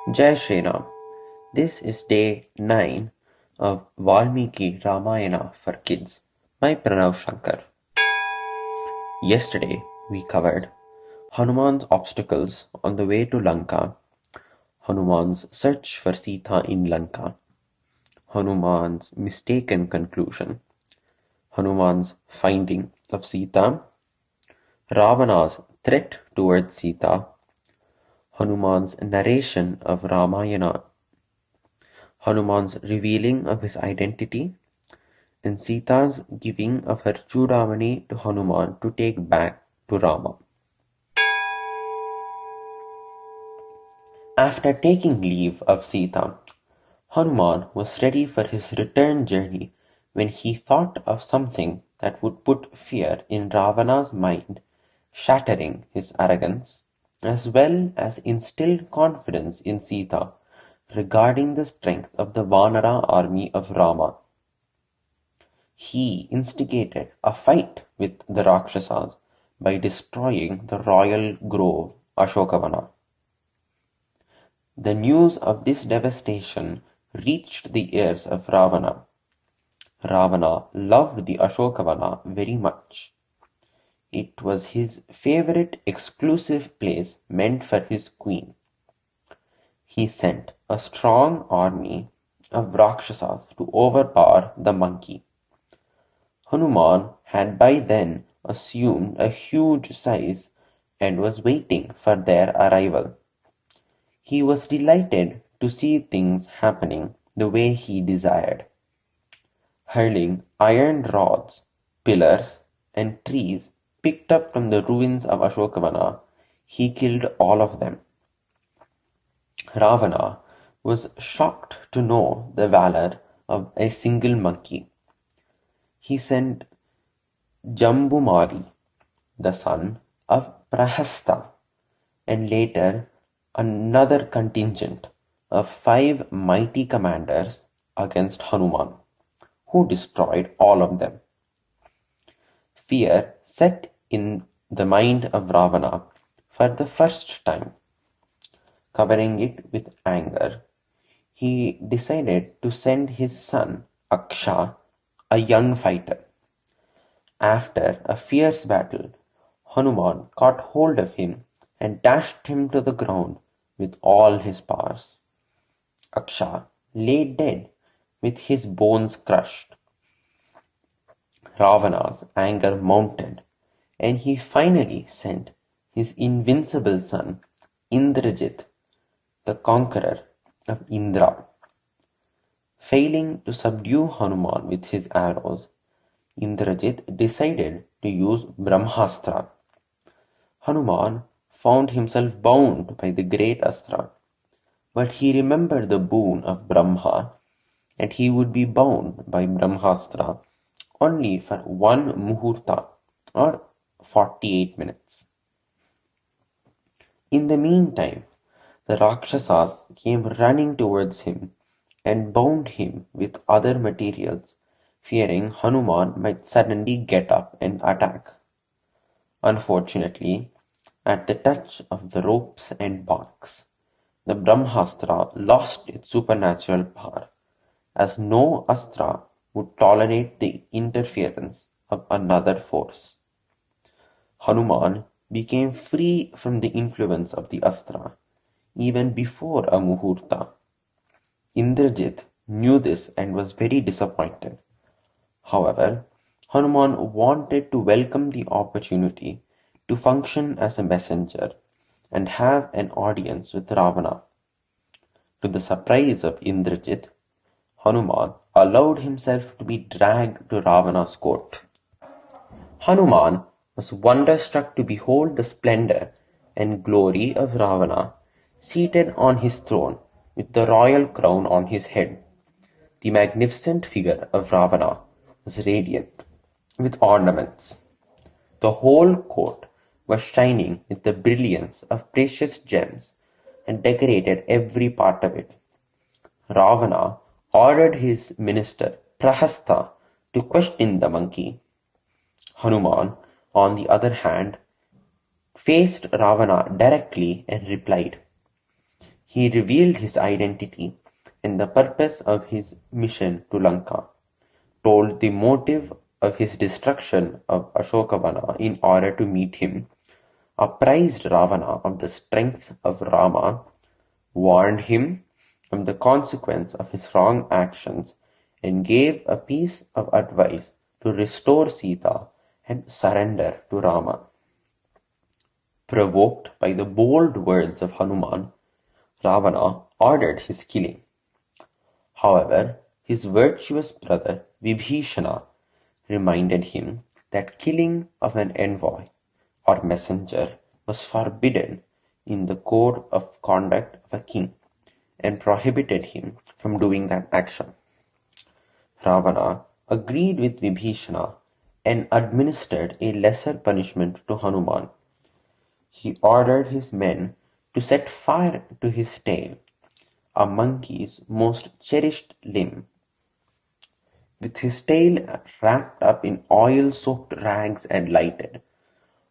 Jai Shri Ram. This is day 9 of Valmiki Ramayana for kids by Pranav Shankar. Yesterday we covered Hanuman's obstacles on the way to Lanka, Hanuman's search for Sita in Lanka, Hanuman's mistaken conclusion, Hanuman's finding of Sita, Ravana's threat towards Sita, Hanuman's narration of Ramayana, Hanuman's revealing of his identity, and Sita's giving of her Chudamani to Hanuman to take back to Rama. After taking leave of Sita, Hanuman was ready for his return journey when he thought of something that would put fear in Ravana's mind, shattering his arrogance, as well as instill confidence in Sita regarding the strength of the Vanara army of Rama. He instigated a fight with the Rakshasas by destroying the royal grove Ashokavana. The news of this devastation reached the ears of Ravana. Ravana loved the Ashokavana very much. It was his favorite exclusive place meant for his queen. He sent a strong army of Rakshasas to overpower the monkey. Hanuman had by then assumed a huge size and was waiting for their arrival. He was delighted to see things happening the way he desired. Hurling iron rods, pillars, and trees picked up from the ruins of Ashokavana, he killed all of them. Ravana was shocked to know the valor of a single monkey. He sent Jambumari, the son of Prahasta, and later another contingent of 5 mighty commanders against Hanuman, who destroyed all of them. Fear set in the mind of Ravana for the first time. Covering it with anger, he decided to send his son Aksha, a young fighter. After a fierce battle, Hanuman caught hold of him and dashed him to the ground with all his powers. Aksha lay dead with his bones crushed. Ravana's anger mounted, and he finally sent his invincible son Indrajit, the conqueror of Indra. Failing to subdue Hanuman with his arrows, Indrajit decided to use Brahmastra. Hanuman found himself bound by the great Astra, but he remembered the boon of Brahma, and he would be bound by Brahmastra only for 1 muhurta or 48 minutes. In the meantime, the Rakshasas came running towards him and bound him with other materials, fearing Hanuman might suddenly get up and attack. Unfortunately, at the touch of the ropes and barks, the Brahmastra lost its supernatural power, as no astra would tolerate the interference of another force. Hanuman became free from the influence of the astra even before a muhurta. Indrajit knew this and was very disappointed. However, Hanuman wanted to welcome the opportunity to function as a messenger and have an audience with Ravana. To the surprise of Indrajit, Hanuman allowed himself to be dragged to Ravana's court. Hanuman was wonderstruck to behold the splendor and glory of Ravana seated on his throne with the royal crown on his head. The magnificent figure of Ravana was radiant with ornaments. The whole court was shining with the brilliance of precious gems and decorated every part of it. Ravana ordered his minister Prahasta to question the monkey. Hanuman, on the other hand, faced Ravana directly and replied. He revealed his identity and the purpose of his mission to Lanka, told the motive of his destruction of Ashokavana in order to meet him, apprised Ravana of the strength of Rama, warned him of the consequence of his wrong actions, and gave a piece of advice to restore Sita and surrender to Rama. Provoked by the bold words of Hanuman, Ravana ordered his killing. However, his virtuous brother Vibhishana reminded him that killing of an envoy or messenger was forbidden in the code of conduct of a king and prohibited him from doing that action. Ravana agreed with Vibhishana and administered a lesser punishment to Hanuman. He ordered his men to set fire to his tail, a monkey's most cherished limb. With his tail wrapped up in oil-soaked rags and lighted,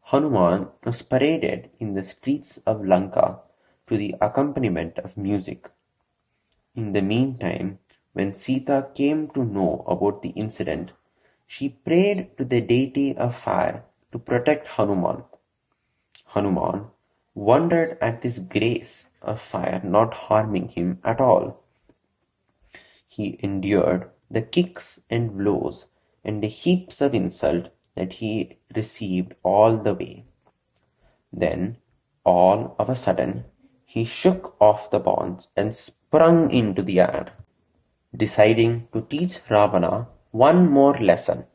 Hanuman was paraded in the streets of Lanka to the accompaniment of music. In the meantime, when Sita came to know about the incident, she prayed to the deity of fire to protect Hanuman. Hanuman wondered at this grace of fire not harming him at all. He endured the kicks and blows and the heaps of insult that he received all the way. Then, all of a sudden, he shook off the bonds and sprung into the air. Deciding to teach Ravana one more lesson,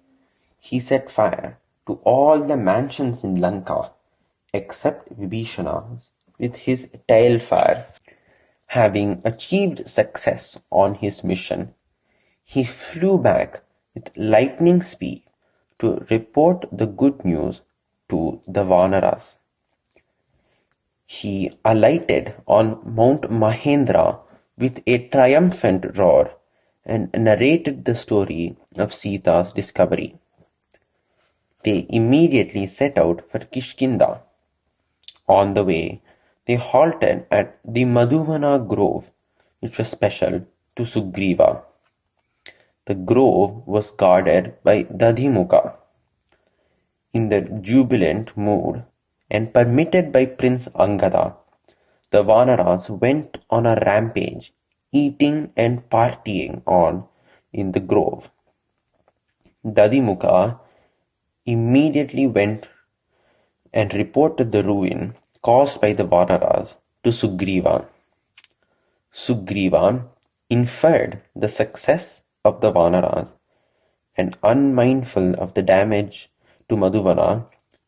he set fire to all the mansions in Lanka except Vibhishana's with his tail fire. Having achieved success on his mission, he flew back with lightning speed to report the good news to the Vanaras. He alighted on Mount Mahendra with a triumphant roar and narrated the story of Sita's discovery. They immediately set out for Kishkinda. On the way, they halted at the Madhuvana grove, which was special to Sugriva. The grove was guarded by Dadhimukha. In the jubilant mood and permitted by Prince Angada, the Vanaras went on a rampage, eating and partying on in the grove. Dadhimukha immediately went and reported the ruin caused by the Vanaras to Sugriva. Sugriva inferred the success of the Vanaras and, unmindful of the damage to Madhuvana,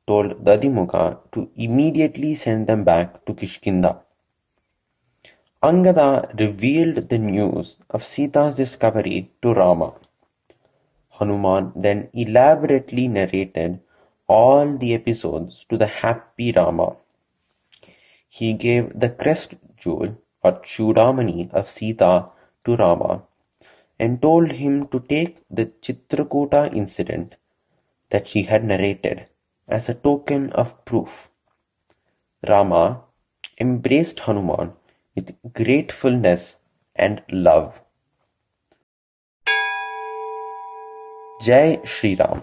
told Dadhimukha to immediately send them back to Kishkinda. Angada revealed the news of Sita's discovery to Rama. Hanuman then elaborately narrated all the episodes to the happy Rama. He gave the crest jewel or Chudamani of Sita to Rama and told him to take the Chitrakuta incident that she had narrated as a token of proof. Rama embraced Hanuman with gratefulness and love. Jai Shri Ram.